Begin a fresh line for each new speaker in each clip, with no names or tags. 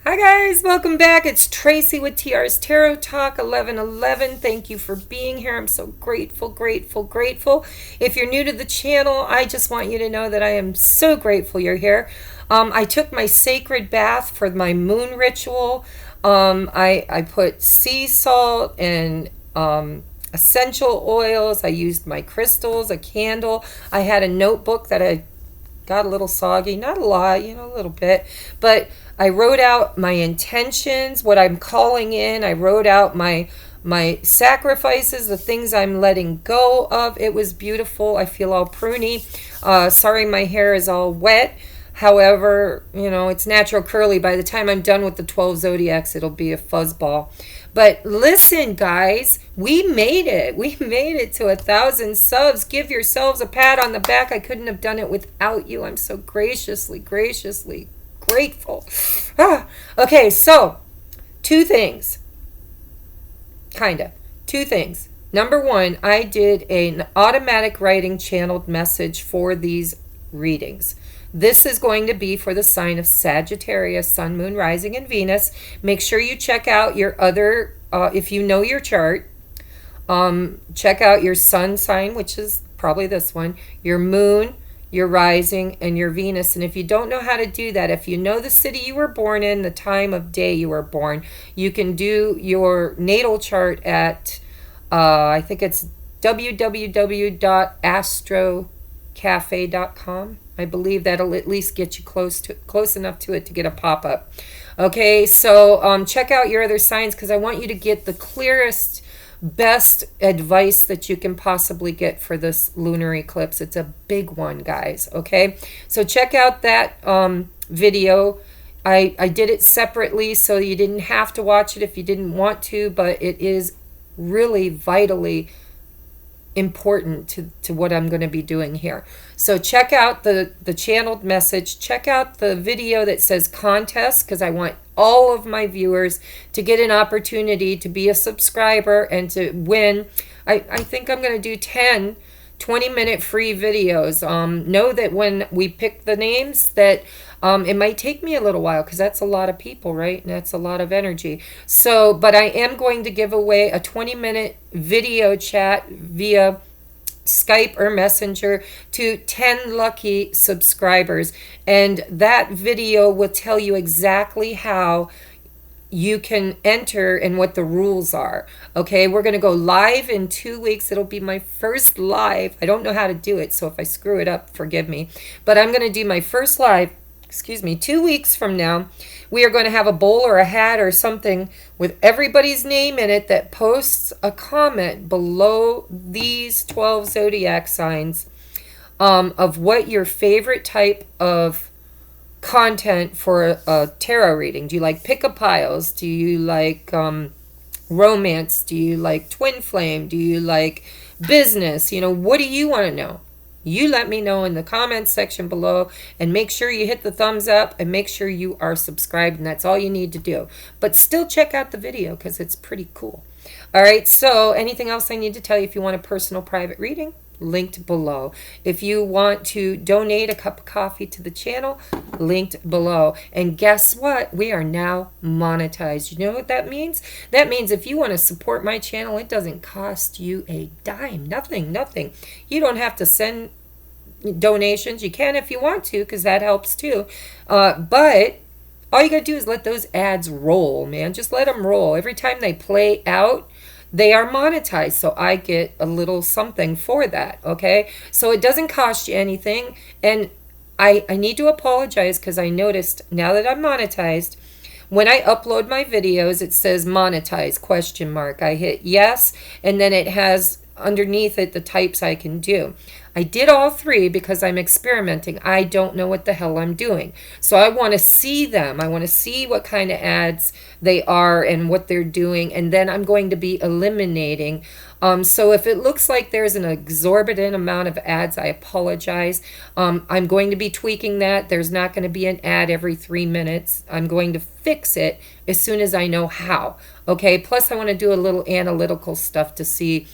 Hi guys, welcome back. It's Tracy with TR's Tarot Talk 1111. Thank you for being here. I'm so grateful, grateful, grateful. If you're new to the channel, I just want you to know that I am so grateful you're here. I took my sacred bath for my moon ritual. I put sea salt and essential oils. I used my crystals, a candle. I had a notebook that I got a little soggy, not a lot, a little bit, but I wrote out my intentions, what I'm calling in. I wrote out my sacrifices, the things I'm letting go of. It was beautiful. I feel all pruny. Sorry my hair is all wet. However, it's natural curly. By the time I'm done with the 12 zodiacs, it'll be a fuzzball. But listen, guys, we made it. We made it to 1,000 subs. Give yourselves a pat on the back. I couldn't have done it without you. I'm so graciously grateful. Okay, so two things. Two things. Number one, I did an automatic writing channeled message for these readings. This is going to be for the sign of Sagittarius, Sun, Moon, Rising, and Venus. Make sure you check out your other, if you know your chart, check out your Sun sign, which is probably this one, your Moon, your Rising, and your Venus. And if you don't know how to do that, if you know the city you were born in, the time of day you were born, you can do your natal chart at, I think it's www.astrocafe.com. I believe that'll at least get you close enough to it to get a pop-up. Okay, so check out your other signs because I want you to get the clearest, best advice that you can possibly get for this lunar eclipse. It's a big one, guys. Okay, so check out that video. I did it separately so you didn't have to watch it if you didn't want to, but it is really vitally important to what I'm going to be doing here. So check out the channeled message. Check out the video that says contest because I want all of my viewers to get an opportunity to be a subscriber and to win. I think I'm going to do 10 20-minute free videos. Know that when we pick the names that it might take me a little while because that's a lot of people, right? And that's a lot of energy. So, but I am going to give away a 20-minute video chat via Skype or Messenger to 10 lucky subscribers. And that video will tell you exactly how you can enter and what the rules are. Okay, we're going to go live in 2 weeks. It'll be my first live. I don't know how to do it, so if I screw it up, forgive me. But I'm going to do my first live, 2 weeks from now. We are going to have a bowl or a hat or something with everybody's name in it that posts a comment below these 12 zodiac signs of what your favorite type of content for a tarot reading. Do you like pick-a piles? Do you like romance? Do you like twin flame? Do you like business? What do you want to know? You let me know in the comments section below, and make sure you hit the thumbs up and make sure you are subscribed, and that's all you need to do. But still check out the video because it's pretty cool. All right, so anything else I need to tell you? If you want a personal private reading, linked below. If you want to donate a cup of coffee to the channel, linked below. And guess what? We are now monetized. You know what that means? That means if you want to support my channel, it doesn't cost you a dime. Nothing. You don't have to send donations. You can if you want to, because that helps too. But all you got to do is let those ads roll, man. Just let them roll. Every time they play out, they are monetized, so I get a little something for that, okay? So it doesn't cost you anything, and I need to apologize because I noticed now that I'm monetized, when I upload my videos, it says monetize, question mark. I hit yes, and then it has underneath it the types I can do. I did all three because I'm experimenting. I don't know what the hell I'm doing. So I want to see them. I want to see what kind of ads they are and what they're doing. And then I'm going to be eliminating. So if it looks like there's an exorbitant amount of ads, I apologize. I'm going to be tweaking that. There's not going to be an ad every 3 minutes. I'm going to fix it as soon as I know how. Okay. Plus I want to do a little analytical stuff to see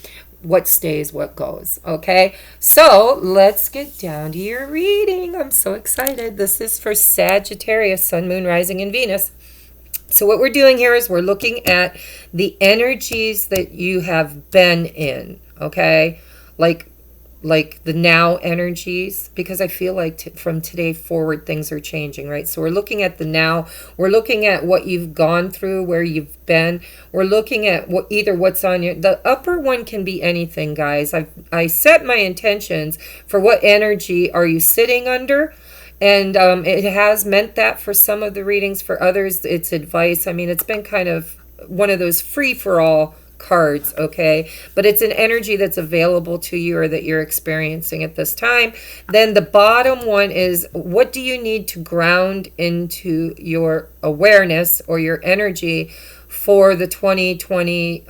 what stays, what goes. Okay, so let's get down to your reading. I'm so excited. This is for Sagittarius, Sun, Moon, Rising, and Venus. So what we're doing here is we're looking at the energies that you have been in, okay? Like the now energies, because I feel like from today forward things are changing, right? So we're looking at the now, we're looking at what you've gone through, where you've been, we're looking at what either what's on your, the upper one can be anything, guys. I set my intentions for what energy are you sitting under, and it has meant that for some of the readings. For others it's advice. I mean, it's been kind of one of those free-for-all cards, okay? But it's an energy that's available to you or that you're experiencing at this time. Then the bottom one is, what do you need to ground into your awareness or your energy for the 2020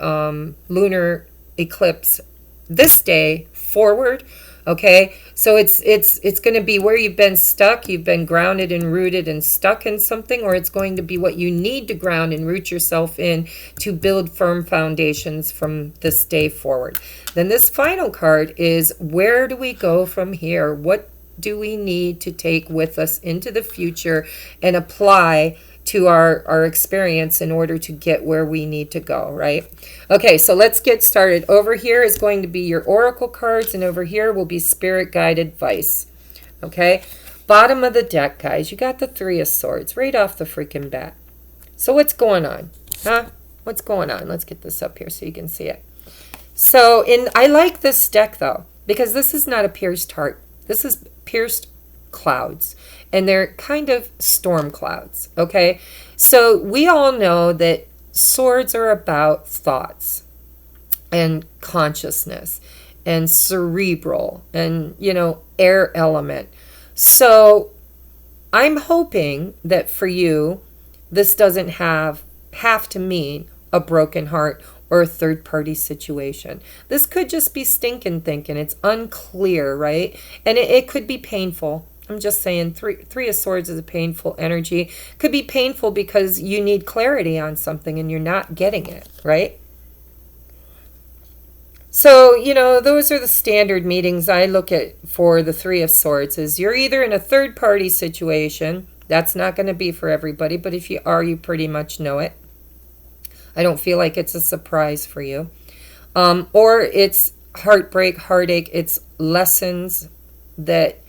lunar eclipse this day forward? Okay, so it's going to be where you've been stuck, you've been grounded and rooted and stuck in something, or it's going to be what you need to ground and root yourself in to build firm foundations from this day forward. Then this final card is, where do we go from here? What do we need to take with us into the future and apply to our experience in order to get where we need to go, right? Okay, so let's get started. Over here is going to be your oracle cards, and over here will be spirit guide advice. Okay, bottom of the deck, guys, you got the Three of Swords right off the freaking bat. So what's going on? Huh? What's going on? Let's get this up here so you can see it. So I like this deck though, because this is not a pierced heart. This is pierced clouds, and they're kind of storm clouds, okay? So we all know that swords are about thoughts and consciousness and cerebral and, you know, air element. So I'm hoping that for you, this doesn't have to mean a broken heart or a third-party situation. This could just be stinking thinking. It's unclear, right? And it could be painful. I'm just saying, Three of Swords is a painful energy. Could be painful because you need clarity on something and you're not getting it, right? So, you know, those are the standard meetings I look at for the Three of Swords. Is you're either in a third-party situation. That's not going to be for everybody, but if you are, you pretty much know it. I don't feel like it's a surprise for you. Or it's heartbreak, heartache. It's lessons that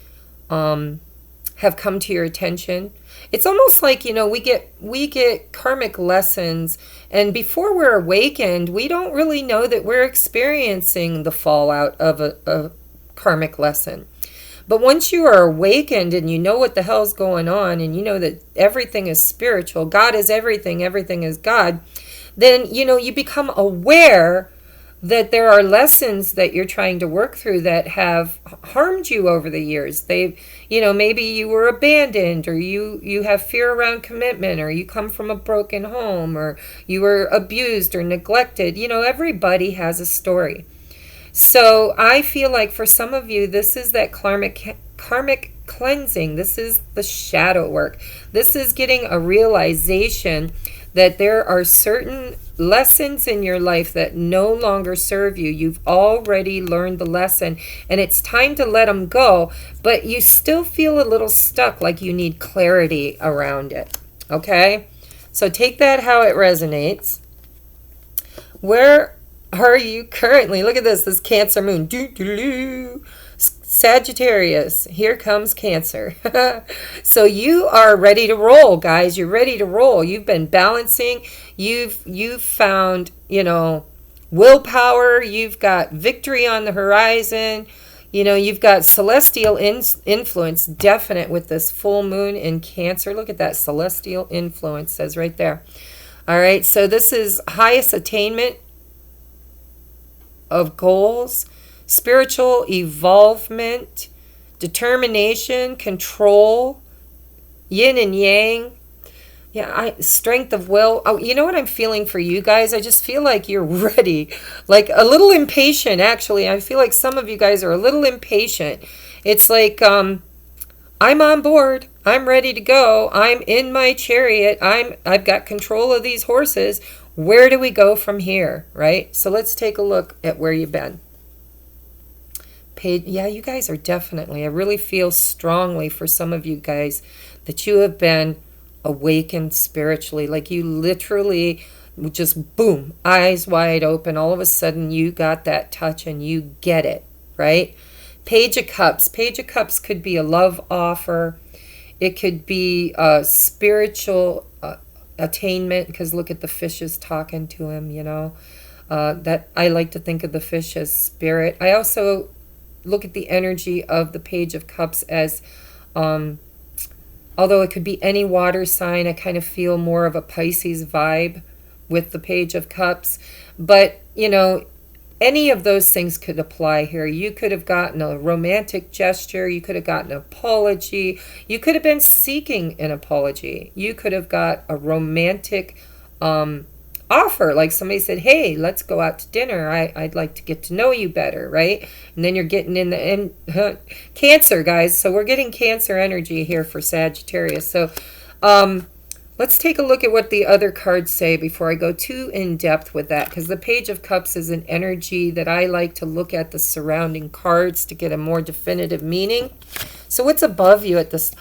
have come to your attention. It's almost like, you know, we get karmic lessons, and before we're awakened, we don't really know that we're experiencing the fallout of a karmic lesson. But once you are awakened and you know what the hell's going on, and you know that everything is spiritual, God is everything, everything is God, then, you know, you become aware that there are lessons that you're trying to work through that have harmed you over the years. They've, you know, maybe you were abandoned, or you have fear around commitment, or you come from a broken home, or you were abused or neglected. You know, everybody has a story. So I feel like for some of you, this is that karmic cleansing. This is the shadow work. This is getting a realization that there are certain lessons in your life that no longer serve you. You've already learned the lesson, and it's time to let them go, but you still feel a little stuck, like you need clarity around it. Okay? So take that how it resonates. Where are you currently? Look at this Cancer moon. Doo-doo-doo. Sagittarius, here comes Cancer. So you are ready to roll, guys. You're ready to roll. You've been balancing. You've found, you know, willpower. You've got victory on the horizon. You know, you've got celestial influence definite with this full moon in Cancer. Look at that celestial influence, says right there. All right, so this is highest attainment of goals, spiritual evolvement, determination, control, yin and yang. Yeah, strength of will. Oh, you know what I'm feeling for you guys? I just feel like you're ready. Like a little impatient, actually. I feel like some of you guys are a little impatient. It's like, I'm on board. I'm ready to go. I'm in my chariot. I've got control of these horses. Where do we go from here, right? So let's take a look at where you've been. Yeah, you guys are definitely, I really feel strongly for some of you guys that you have been awakened spiritually, like you literally just boom, eyes wide open. All of a sudden you got that touch and you get it, right? Page of Cups. Page of Cups could be a love offer. It could be a spiritual attainment, because look at the fishes talking to him, you know. That I like to think of the fish as spirit. I also look at the energy of the Page of Cups as, although it could be any water sign, I kind of feel more of a Pisces vibe with the Page of Cups. But, you know, any of those things could apply here. You could have gotten a romantic gesture. You could have gotten an apology. You could have been seeking an apology. You could have got a romantic offer, like somebody said, hey, let's go out to dinner. I'd like to get to know you better, right? And then you're getting in the Cancer, guys. So we're getting Cancer energy here for Sagittarius. So let's take a look at what the other cards say before I go too in depth with that, because the Page of Cups is an energy that I like to look at the surrounding cards to get a more definitive meaning. So what's above you at this?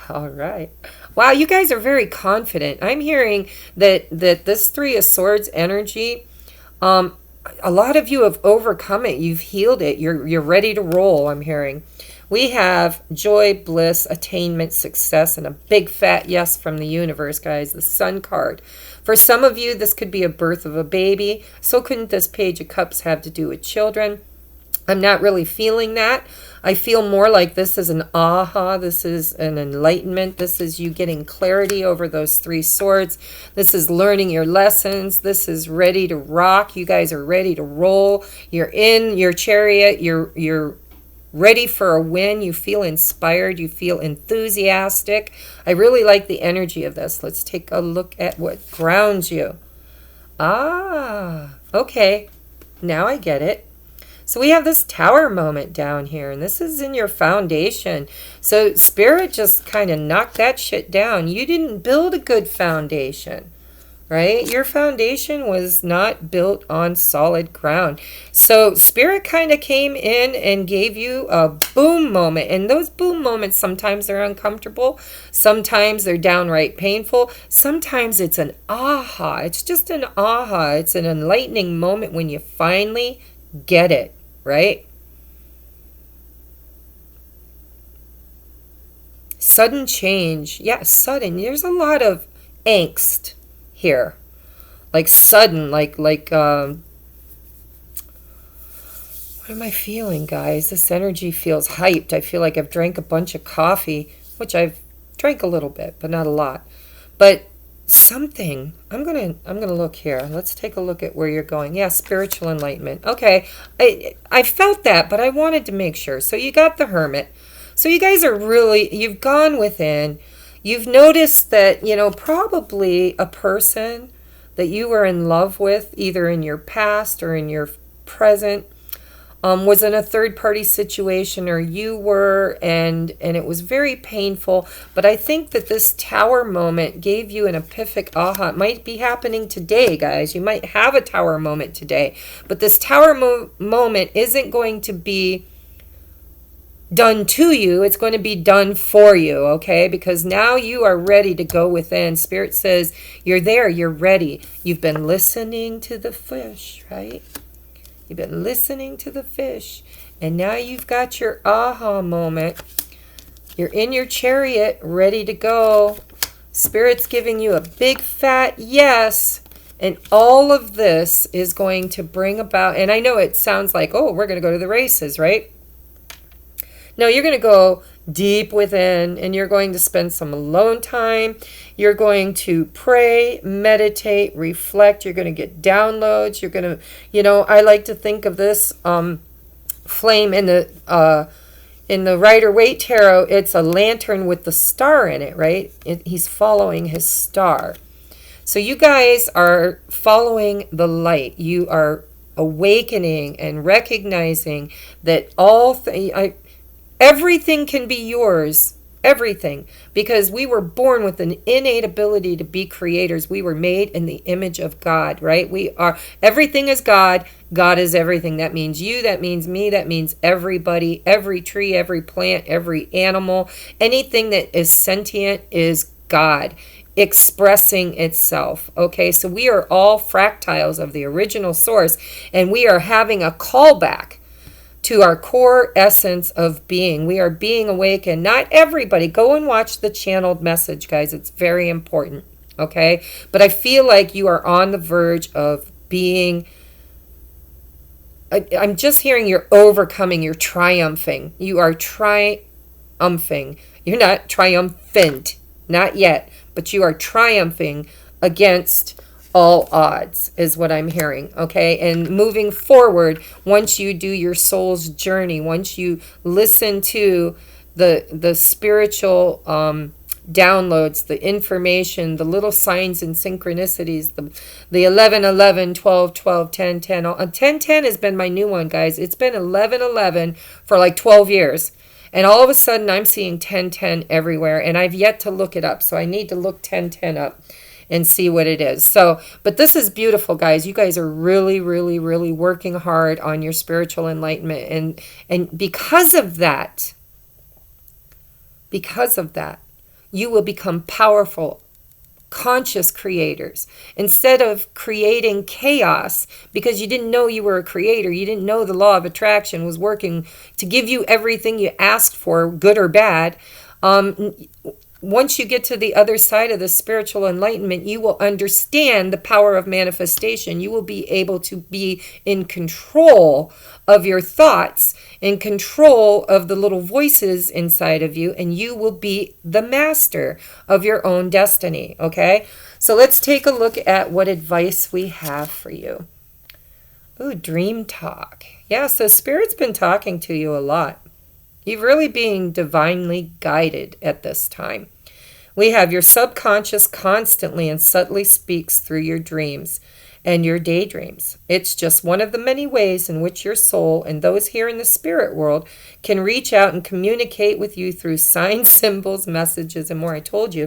All right. Wow, you guys are very confident. I'm hearing that this Three of Swords energy, a lot of you have overcome it. You've healed it. You're ready to roll, I'm hearing. We have joy, bliss, attainment, success, and a big fat yes from the universe, guys. The Sun card. For some of you, this could be a birth of a baby. So couldn't this Page of Cups have to do with children? I'm not really feeling that. I feel more like this is an aha. This is an enlightenment. This is you getting clarity over those Three Swords. This is learning your lessons. This is ready to rock. You guys are ready to roll. You're in your chariot. You're ready for a win. You feel inspired. You feel enthusiastic. I really like the energy of this. Let's take a look at what grounds you. Ah, okay. Now I get it. So we have this Tower moment down here, and this is in your foundation. So Spirit just kind of knocked that shit down. You didn't build a good foundation, right? Your foundation was not built on solid ground. So Spirit kind of came in and gave you a boom moment. And those boom moments, sometimes they're uncomfortable. Sometimes they're downright painful. Sometimes it's an aha. It's just an aha. It's an enlightening moment when you finally get it. Right? Sudden change. Yeah, sudden. There's a lot of angst here. Like sudden, like what am I feeling, guys? This energy feels hyped. I feel like I've drank a bunch of coffee, which I've drank a little bit, but not a lot. But something, I'm gonna look here. Let's take a look at where you're going. Yeah, spiritual enlightenment. Okay, I felt that, but I wanted to make sure. So you got the Hermit. So you guys are really, you've gone within. You've noticed that, you know, probably a person that you were in love with, either in your past or in your present, was in a third-party situation, or you were, and it was very painful. But I think that this Tower moment gave you an epiphanic aha. It might be happening today, guys. You might have a Tower moment today. But this Tower moment isn't going to be done to you. It's going to be done for you, okay? Because now you are ready to go within. Spirit says you're there. You're ready. You've been listening to the fish, right? You've been listening to the fish, and now you've got your aha moment. You're in your chariot, ready to go. Spirit's giving you a big fat yes, and all of this is going to bring about, and I know it sounds like, oh, we're going to go to the races, right? No, you're going to go deep within, and you're going to spend some alone time. You're going to pray, meditate, reflect. You're going to get downloads. You're going to, you know, I like to think of this flame in the Rider-Waite Tarot. It's a lantern with the star in it, right? He's following his star. So you guys are following the light. You are awakening and recognizing that everything can be yours. Everything. Because we were born with an innate ability to be creators. We were made in the image of God, right? We are. Everything is God. God is everything. That means you. That means me. That means everybody. Every tree, every plant, every animal. Anything that is sentient is God. expressing itself. Okay, so we are all fractals of the original source, and we are having a callback to our core essence of being. We are being awakened. Not everybody. Go and watch the channeled message, guys. It's very important. Okay, but I feel like you are on the verge of being, I'm just hearing you're overcoming, you're triumphing. You are triumphing. You're not triumphant, not yet, but you are triumphing against all odds is what I'm hearing. Okay, and moving forward, once you do your soul's journey, once you listen to the spiritual downloads, the information, the little signs and synchronicities, the 11 11 12 12 10 10 10 10 has been my new one, guys. It's been 11 11 for like 12 years, and all of a sudden I'm seeing 10 10 everywhere, and I've yet to look it up, so I need to look 10 10 up and see what it is. So, but this is beautiful, guys. You guys are really, really, really working hard on your spiritual enlightenment, and because of that, you will become powerful, conscious creators. Instead of creating chaos because you didn't know you were a creator, you didn't know the law of attraction was working to give you everything you asked for, good or bad. Once you get to the other side of the spiritual enlightenment, you will understand the power of manifestation. You will be able to be in control of your thoughts, in control of the little voices inside of you, and you will be the master of your own destiny. Okay, so let's take a look at what advice we have for you. Ooh, dream talk. Yeah, so Spirit's been talking to you a lot. You're really being divinely guided at this time. We have your subconscious constantly and subtly speaks through your dreams and your daydreams. It's just one of the many ways in which your soul and those here in the spirit world can reach out and communicate with you through signs, symbols, messages, and more. I told you.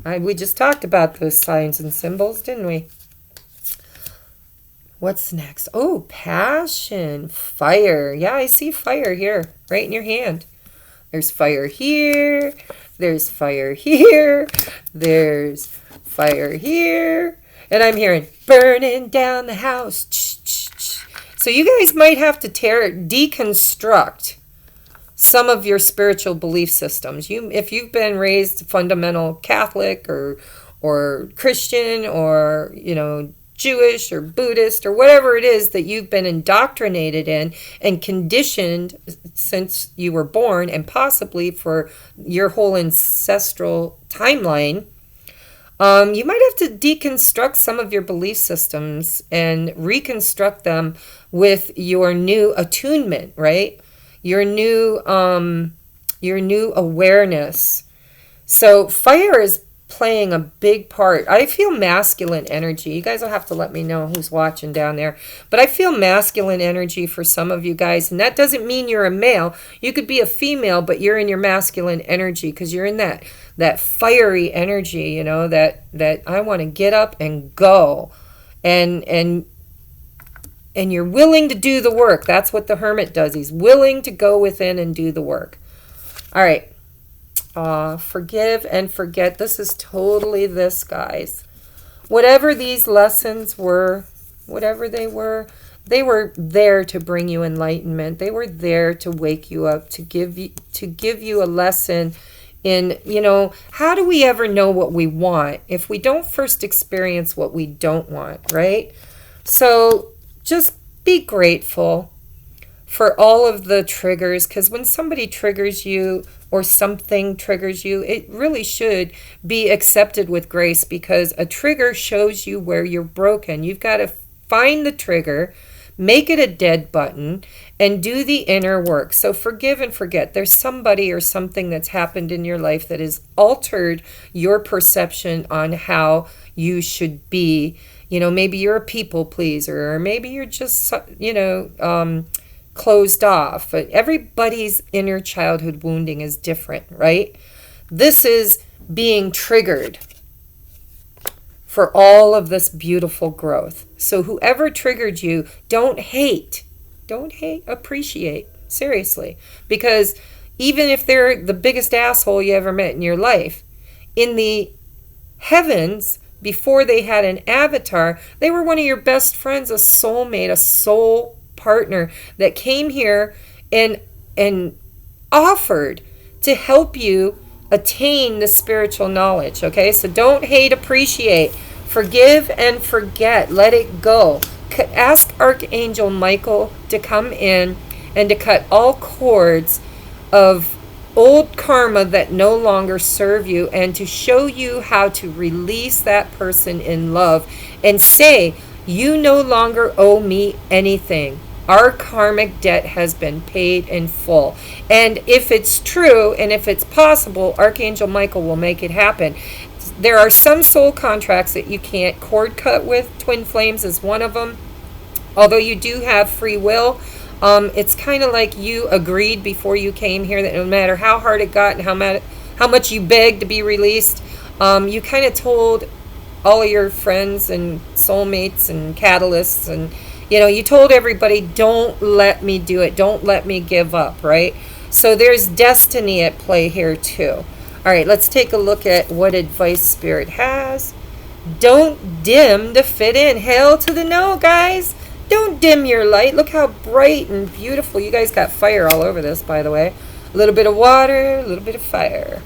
We just talked about those signs and symbols, didn't we? What's next? Oh, passion, fire. Yeah, I see fire here, right in your hand. There's fire here. There's fire here. There's fire here. And I'm hearing burning down the house. So you guys might have to deconstruct some of your spiritual belief systems. If you've been raised fundamental Catholic or Christian or, Jewish or Buddhist or whatever it is that you've been indoctrinated in and conditioned since you were born, and possibly for your whole ancestral timeline, you might have to deconstruct some of your belief systems and reconstruct them with your new attunement, right? Your new awareness. So fire is playing a big part. I feel masculine energy. You guys will have to let me know who's watching down there. But I feel masculine energy for some of you guys. And that doesn't mean you're a male. You could be a female, but you're in your masculine energy because you're in that fiery energy, that I want to get up and go. And you're willing to do the work. That's what the hermit does. He's willing to go within and do the work. All right. Forgive and forget. This is totally this, guys. Whatever these lessons were, whatever they were there to bring you enlightenment. They were there to wake you up, to give you a lesson in, how do we ever know what we want if we don't first experience what we don't want, right? So just be grateful for all of the triggers, because when somebody triggers you or something triggers you, it really should be accepted with grace, because a trigger shows you where you're broken. You've got to find the trigger, make it a dead button, and do the inner work. So forgive and forget. There's somebody or something that's happened in your life that has altered your perception on how you should be. Maybe you're a people pleaser, or maybe you're just, closed off. But everybody's inner childhood wounding is different, right? This is being triggered for all of this beautiful growth. So whoever triggered you, don't hate, appreciate, seriously. Because even if they're the biggest asshole you ever met in your life, in the heavens before they had an avatar. They were one of your best friends, a soulmate, a soul partner that came here and offered to help you attain the spiritual knowledge. Okay, so don't hate, appreciate, forgive and forget, let it go. Ask Archangel Michael to come in and to cut all cords of old karma that no longer serve you, and to show you how to release that person in love and say, you no longer owe me anything. Our karmic debt has been paid in full. And if it's true and if it's possible, Archangel Michael will make it happen. There are some soul contracts that you can't cord cut with. Twin flames is one of them. Although you do have free will, it's kind of like you agreed before you came here that no matter how hard it got and how much you begged to be released, you kind of told all of your friends and soulmates and catalysts, and you told everybody, don't let me do it, don't let me give up, right? So there's destiny at play here too. All right, let's take a look at what advice Spirit has. Don't dim to fit in. Hail to the no, guys. Don't dim your light. Look how bright and beautiful. You guys got fire all over this, by the way. A little bit of water, a little bit of fire.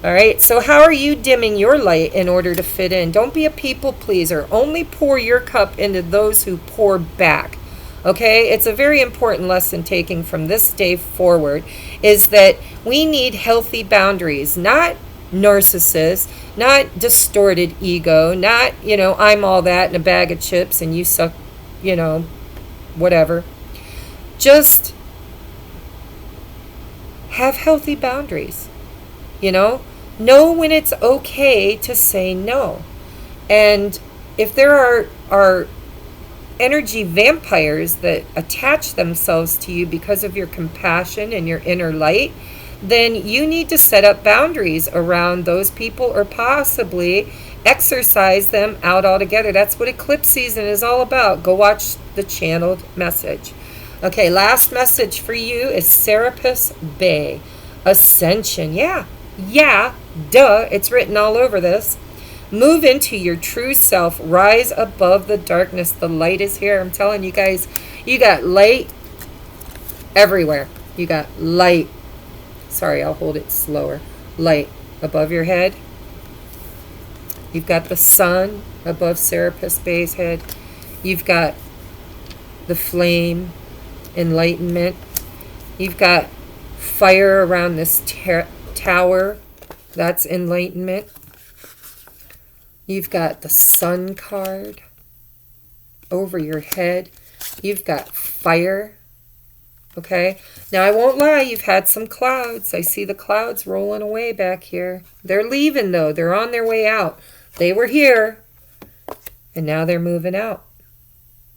All right, so how are you dimming your light in order to fit in? Don't be a people pleaser. Only pour your cup into those who pour back. Okay, it's a very important lesson taking from this day forward, is that we need healthy boundaries, not narcissists, not distorted ego, not, I'm all that in a bag of chips and you suck, whatever. Just have healthy boundaries, know when it's okay to say no. And if there are energy vampires that attach themselves to you because of your compassion and your inner light, then you need to set up boundaries around those people, or possibly exercise them out altogether. That's what eclipse season is all about. Go watch the channeled message. Okay, last message for you is Serapis Bay. Ascension. Yeah, duh. It's written all over this. Move into your true self. Rise above the darkness. The light is here. I'm telling you guys, you got light everywhere. You got light. Sorry, I'll hold it slower. Light above your head. You've got the sun above Serapis Bay's head. You've got the flame, enlightenment. You've got fire around this tower. That's enlightenment. You've got the sun card over your head. You've got fire. Okay. Now, I won't lie. You've had some clouds. I see the clouds rolling away back here. They're leaving, though. They're on their way out. They were here, and now they're moving out.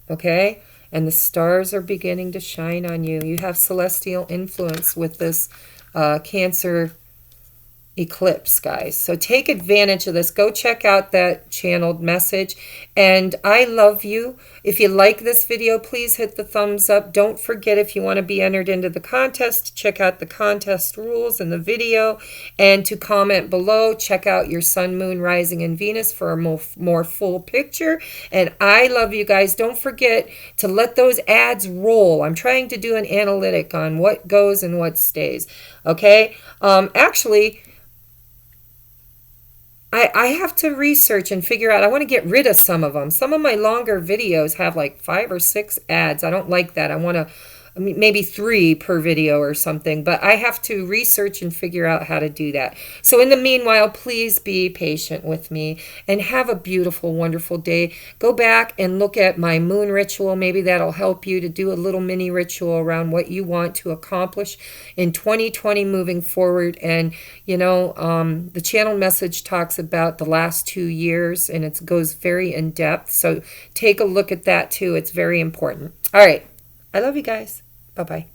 Okay. And the stars are beginning to shine on you. You have celestial influence with this Cancer eclipse, guys. So take advantage of this. Go check out that channeled message. And I love you. If you like this video, please hit the thumbs up. Don't forget, if you want to be entered into the contest, check out the contest rules in the video, and to comment below. Check out your sun, moon, rising, and Venus for a more full picture. And I love you guys. Don't forget to let those ads roll. I'm trying to do an analytic on what goes and what stays. Okay? Actually, I have to research and figure out. I want to get rid of some of them. Some of my longer videos have like 5 or 6 ads. I don't like that. I want to, maybe 3 per video or something. But I have to research and figure out how to do that. So in the meanwhile, please be patient with me and have a beautiful, wonderful day. Go back and look at my moon ritual. Maybe that'll help you to do a little mini ritual around what you want to accomplish in 2020 moving forward. And, the channel message talks about the last 2 years, and it goes very in depth. So take a look at that too. It's very important. All right. I love you guys. Bye-bye.